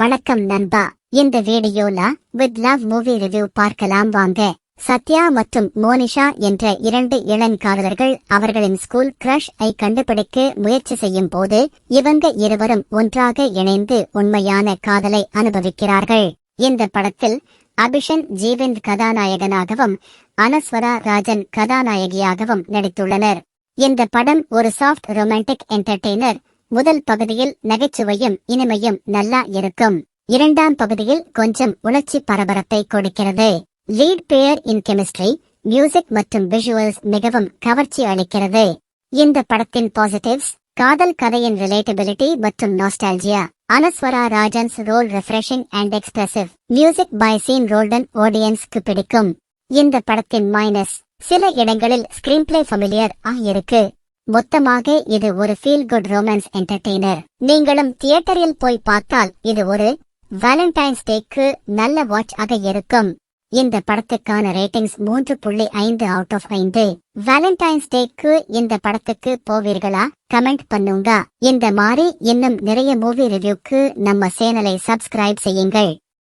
வணக்கம் நண்பா. இந்த வீடியோல வித் லவ் மூவி ரிவ்யூ பார்க்கலாம் வாங்க. சத்யா மற்றும் மோனிஷா என்ற இரண்டு இளங்காதலர்கள் அவர்களின் ஸ்கூல் கிரஷ் ஐ கண்டுபிடிக்க முயற்சி செய்யும் போது இவங்க இருவரும் ஒன்றாக இணைந்து உண்மையான காதலை அனுபவிக்கிறார்கள். இந்த படத்தில் அபிஷன் ஜீவன் கதாநாயகனாகவும் அனஸ்வரா ராஜன் கதாநாயகியாகவும் நடித்துள்ளனர். இந்த படம் ஒரு சாஃப்ட் ரொமான்டிக் என்டர்டெய்னர். முதல் பகுதியில் நகைச்சுவையும் இனிமையும் நல்லா இருக்கும். இரண்டாம் பகுதியில் கொஞ்சம் உணர்ச்சி பரபரப்பை கொடுக்கிறது. லீட் பேயர் இன் கெமிஸ்ட்ரி, மியூசிக் மற்றும் விஷுவல்ஸ் மிகவும் கவர்ச்சி அளிக்கிறது. இந்த படத்தின் பாசிட்டிவ்ஸ்: காதல் கதையின் ரிலேட்டபிலிட்டி மற்றும் nostalgia. Anaswara Rajan's role refreshing and expressive. Music by Sean Roldan ஆடியன்ஸ்க்கு பிடிக்கும். இந்த படத்தின் மைனஸ்: சில இடங்களில் ஸ்கிரீன் பிளே ஃபெமிலியர் இருக்கு. மொத்தமாக இது ஒரு ஃபீல் குட் ரொமான்ஸ் என்டர்டெய்னர். நீங்களும் தியேட்டரில் போய் பார்த்தால் இது ஒரு வேலண்டைன்ஸ் டேக்கு நல்ல வாட்ச் ஆக இருக்கும். இந்த படத்துக்கான ரேட்டிங்ஸ் 3.5 அவுட் ஆஃப் 5. வேலண்டைன்ஸ் டேக்கு இந்த படத்துக்கு போவீர்களா? கமெண்ட் பண்ணுங்க. இந்த மாதிரி இன்னும் நிறைய மூவி ரிவ்யூக்கு நம்ம சேனலை சப்ஸ்கிரைப் செய்யுங்கள்.